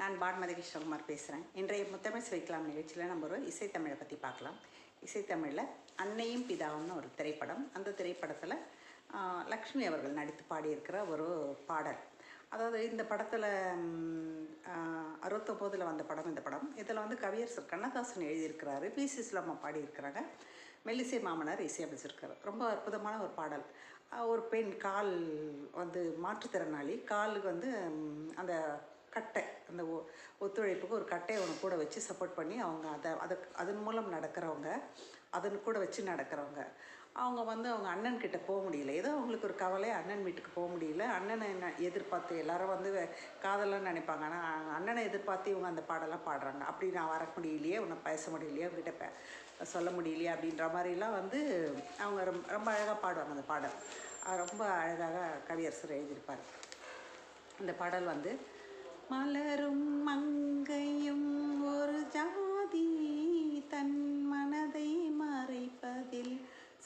நான் பான்மதி கிருஷ்ணகுமார் பேசுகிறேன். இன்றைய முத்தமிழ் சுவைக்கலாம் நிகழ்ச்சியில் நம்ம ஒரு இசைத்தமிழை பற்றி பார்க்கலாம். இசைத்தமிழில் அன்னையும் பிதாவும்னு ஒரு திரைப்படம். அந்த திரைப்படத்தில் லக்ஷ்மி அவர்கள் நடித்து பாடியிருக்கிற ஒரு பாடல். அதாவது இந்த படத்தில் 69 வந்த படம் இந்த படம். இதில் வந்து கவியரசர் கண்ணதாசன் எழுதியிருக்கிறாரு, பி.சி. சுலமா பாடியிருக்கிறாங்க, மெல்லிசை மாமனார் இசையமைச்சிருக்காரு. ரொம்ப அற்புதமான ஒரு பாடல். ஒரு பெண் கால் வந்து மாற்றுத்திறனாளி, காலுக்கு வந்து அந்த கட்டை, அந்த ஒத்துழைப்புக்கு ஒரு கட்டையை ஒன்று கூட வச்சு சப்போர்ட் பண்ணி அவங்க அதன் மூலம் நடக்கிறவங்க, அதன் கூட வச்சு நடக்கிறவங்க. அவங்க வந்து அவங்க அண்ணன்கிட்ட போக முடியல. ஏதோ அவங்களுக்கு ஒரு கவலை, அண்ணன் வீட்டுக்கு போக முடியல. அண்ணனை எதிர்பார்த்து எல்லாரும் வந்து காதலாம் நினைப்பாங்க. ஆனால் அண்ணனை எதிர்பார்த்து இவங்க அந்த பாடலாம் பாடுறாங்க. அப்படி நான் வர முடியலையே, உன்னை பேச முடியலையே, அவங்ககிட்ட சொல்ல முடியலையே அப்படின்ற மாதிரிலாம் வந்து அவங்க ரொம்ப அழகாக பாடுவாங்க. அந்த பாடல் ரொம்ப அழகாக கவியரசர் எழுதியிருப்பார். அந்த பாடல் வந்து மலரும் மங்கையும் ஒரு ஜாதி தன் மனதை மறைப்பதில்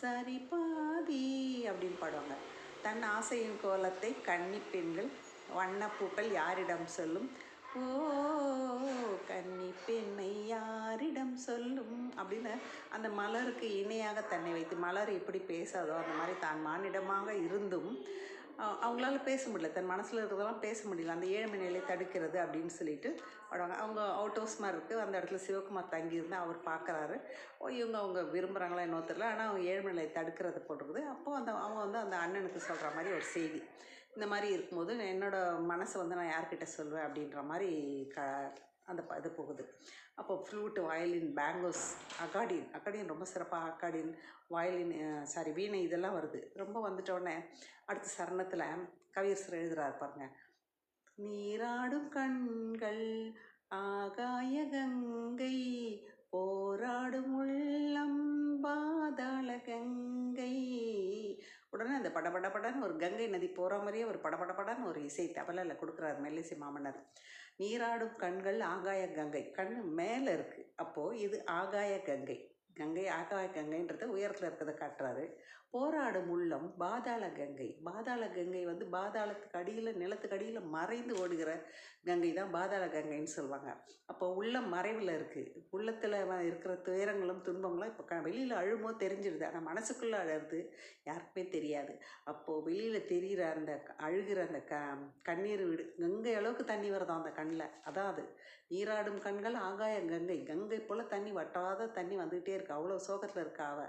சரி பாதி அப்படின்னு பாடுவாங்க. தன் ஆசையின் கோலத்தை கன்னி பெண்கள் வண்ணப்பூக்கள் யாரிடம் சொல்லும், ஓ கன்னி பெண்ணை யாரிடம் சொல்லும் அப்படின்னு அந்த மலருக்கு இணையாக தன்னை வைத்து, மலர் எப்படி பேசாதோ அந்த மாதிரி தான் மானிடமாக இருந்தும் அவங்களால பேச முடியல, தன் மனசில் இருக்கிறதெல்லாம் பேச முடியல, அந்த ஏழ்மை நிலை தடுக்கிறது அப்படின்னு சொல்லிட்டு பாடுவாங்க. அவங்க அவுட் ஹவுஸ் மாதிரி இருக்குது, அந்த இடத்துல சிவகுமார் தங்கியிருந்து அவர் பார்க்குறாரு. அவங்க விரும்புகிறாங்களா என்னவோ தெரியல, ஆனால் அவங்க ஏழ்மை நிலை தடுக்கிறது போட்டிருக்குது. அப்போது அவங்க வந்து அந்த அண்ணனுக்கு சொல்கிற மாதிரி ஒரு செய்தி. இந்த மாதிரி இருக்கும்போது என்னோடய மனசை வந்து நான் யார்கிட்ட சொல்வேன் அப்படின்ற மாதிரி அந்த இது போகுது. அப்போது ஃப்ளூட்டு, வயலின், பேங்கோஸ், அக்காடியன் ரொம்ப சிறப்பாக அக்காடியன், வயலின், வீணை இதெல்லாம் வருது. ரொம்ப வந்துட்டோடனே அடுத்த சரணத்தில் கவியரசர் எழுதுகிறாரு பாருங்க. நீராடும் கண்கள் ஆகாய கங்கை, போராடும் உள்ளம் பாதாள கங்கை. உடனே அந்த படபடன்னு ஒரு கங்கை நதி போகிற மாதிரியே ஒரு படபடன்னு ஒரு இசை தபலையில் கொடுக்குறாரு மெல்லிசை மாமன்னர். நீராடும் கண்கள் ஆகாய கங்கை, கண் மேலே இருக்குது. அப்போது இது ஆகாய கங்கை, ஆகாய கங்கைன்றத உயரத்தில் இருக்கிறத காட்டுறாரு. போராடும் உள்ளம் பாதாள கங்கை வந்து பாதாளத்துக்கு அடியில், நிலத்துக்கு அடியில் மறைந்து ஓடுகிற கங்கை தான் பாதாள கங்கைன்னு சொல்லுவாங்க. அப்போ உள்ளம் மறைவில் இருக்குது. உள்ளத்தில் இருக்கிற துயரங்களும் துன்பங்களும் இப்போ வெளியில் அழும்போது தெரிஞ்சிடுது, ஆனால் மனசுக்குள்ளே அழுறது யாருக்குமே தெரியாது. அப்போது வெளியில் தெரிகிற அந்த அழுகிற அந்த கண்ணீர் விடு கங்கை அளவுக்கு தண்ணி வருதான் அந்த கண்ணில். அதான் அது நீராடும் கண்கள் ஆகாய கங்கை போல் தண்ணி வட்டாத தண்ணி வந்துகிட்டே இருக்கு. அவ்வளோ சோகத்தில் இருக்கா அவ.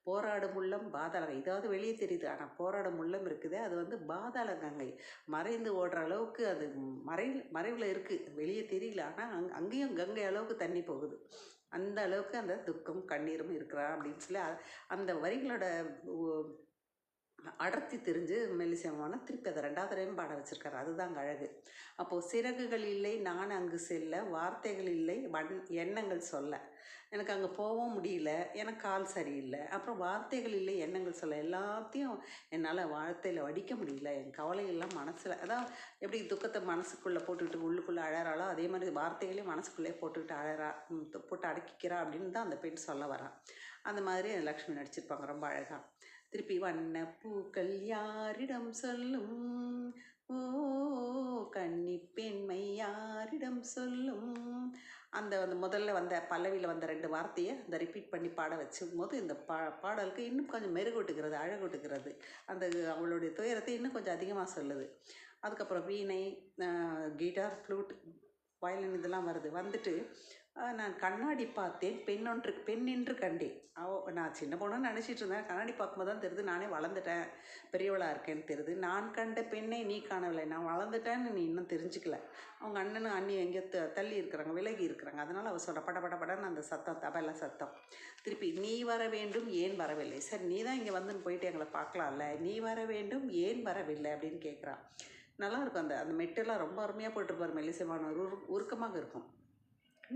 போராடும் உள்ளம் பாதாள, இதாவது வெளியே தெரியுது, ஆனால் போராடும் உள்ளம் இருக்குது, அது வந்து பாதாள கங்கை, மறைந்து ஓடுற அளவுக்கு அது மறைவில் இருக்குது, வெளியே தெரியல, ஆனால் அங்கேயும் கங்கை அளவுக்கு தண்ணி போகுது. அந்த அளவுக்கு அந்த துக்கம் கண்ணீரும் இருக்கிறா அப்படின்னு சொல்லி அந்த வரிகளோட அடர்த்தி தெரிஞ்சு மெல்லிசைமான திருப்பி அதை 2வது தடவையும் பாட வச்சுருக்காரு. அதுதான் அழகு. அப்போது சிறகுகள் இல்லை நான் அங்கு செல்ல, வார்த்தைகள் இல்லை எண்ணங்கள் சொல்ல, எனக்கு அங்கே போகவும் முடியல, எனக்கு கால் சரியில்லை, அப்புறம் வார்த்தைகள் இல்லை எண்ணங்கள் சொல்ல, எல்லாத்தையும் என்னால் வார்த்தையில் வடிக்க முடியல, என் கவலையெல்லாம் மனசில், அதான் எப்படி துக்கத்தை மனசுக்குள்ளே போட்டுக்கிட்டு உள்ளுக்குள்ளே அழறாளோ அதே மாதிரி வார்த்தைகளையும் மனசுக்குள்ளே போட்டுக்கிட்டு போட்டு அடக்கிக்கிறா அப்படின்னு தான் அந்த பெண் சொல்ல வரா. அந்த மாதிரி லக்ஷ்மி நடிச்சிருப்பாங்க ரொம்ப அழகாக. திருப்பி வண்ண பூக்கள் யாரிடம் சொல்லும், ஓ கன்னி பெண்மை யாரிடம் சொல்லும், அந்த முதல்ல வந்த பல்லவியில் வந்த 2 வார்த்தையை அந்த ரிப்பீட் பண்ணி பாட வச்சுக்கும் போது இந்த பாடலுக்கு இன்னும் கொஞ்சம் மெருகூட்டுகிறது, அழகூட்டுகிறது. அந்த அவளுடைய துயரத்தை இன்னும் கொஞ்சம் அதிகமாக சொல்லுது. அதுக்கப்புறம் வீணை, கிட்டார், ஃப்ளூட், வயலின் இதெல்லாம் வந்துட்டு நான் கண்ணாடி பார்த்தேன் பெண் என்று கண்டேன். நான் சின்ன பொண்ணுன்னு நினச்சிட்டு இருந்தேன், கண்ணாடி பார்க்கும்போது தான் தெரியுது நானே வளர்ந்துட்டேன், பெரியவளாக இருக்கேன்னு தெரியுது. நான் கண்ட பெண்ணை நீ காணவில்லை, நான் வளர்ந்துட்டேன்னு நீ இன்னும் தெரிஞ்சுக்கல. அவங்க அண்ணனும் அண்ணி எங்கேயோ தள்ளி இருக்கிறாங்க, விலகி இருக்கிறாங்க, அதனால் அவள் சொல்கிற படன்னு அந்த சத்தம், தபல சத்தம். திருப்பி நீ வர வேண்டும் ஏன் வரவில்லை, சரி நீ தான் இங்கே வந்துன்னு போயிட்டு எங்களை பார்க்கலாம்ல, நீ வர வேண்டும் ஏன் வரவில்லை அப்படின்னு கேட்குறான். நல்லாயிருக்கும். அந்த மெட்டெல்லாம் ரொம்ப அருமையாக போட்டிருப்பார் மெல்லிசைமான, உருக்கமாக இருக்கும்.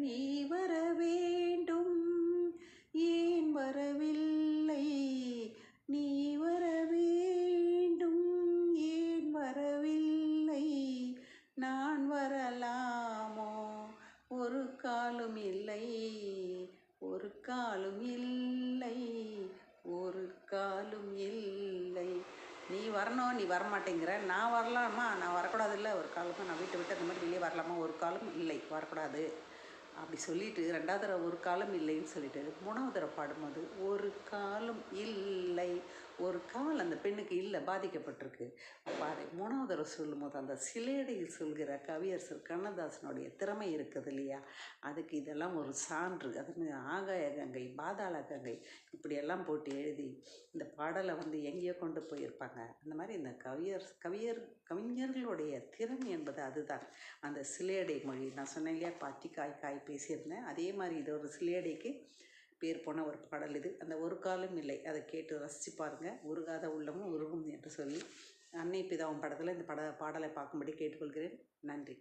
நீ வர வேண்டும் ஏன் வரவில்லை, நீ வர வேண்டும் ஏன் வரவில்லை, நான் வரலாமோ ஒரு காலும் இல்லை, ஒரு காலும் இல்லை, ஒரு காலும் இல்லை, நீ வரணும், நீ வரமாட்டேங்கிற. நான் வரலாமா, நான் வரக்கூடாதுல்ல ஒரு காலமும், நான் வீட்டை விட்டு அந்த மாதிரி வெளியே வரலாமா, ஒரு காலம் இல்லை, வரக்கூடாது அப்படி சொல்லிட்டு 2வது தடவை ஒரு காலம் இல்லைன்னு சொல்லிட்டு 3வது தடவை பாடும்போது ஒரு காலம் இல்லை, ஒரு கால் அந்த பெண்ணுக்கு இல்லை, பாதிக்கப்பட்டிருக்கு. அப்போ அதை 3வது தடவை சொல்லும்போது அந்த சிலேடையில் சொல்கிற கவியரசர் கண்ணதாசனுடைய திறமை இருக்குது இல்லையா, அதுக்கு இதெல்லாம் ஒரு சான்று. அது ஆகாய கங்கை, பாதாள கங்கை இப்படியெல்லாம் போட்டு எழுதி இந்த பாடலை வந்து எங்கேயோ கொண்டு போயிருப்பாங்க. அந்த மாதிரி இந்த கவிஞர்களுடைய திறமை என்பது அதுதான். அந்த சிலேடை மொழி நான் சொன்னேன் இல்லையா, பாட்டி காய் காய் பேசியிருந்தேன், அதே மாதிரி இது ஒரு சிலேடைக்கு பேர் போன ஒரு பாடல் இது. அந்த ஒரு காலம் இல்லை, அதை கேட்டு ரசித்து பாருங்கள். உருகாத உள்ளமும் உருகும் என்று சொல்லி அன்னை பிதாவும் படத்தில் இந்த பாடலை பார்க்கும்படி கேட்டுக்கொள்கிறேன். நன்றி.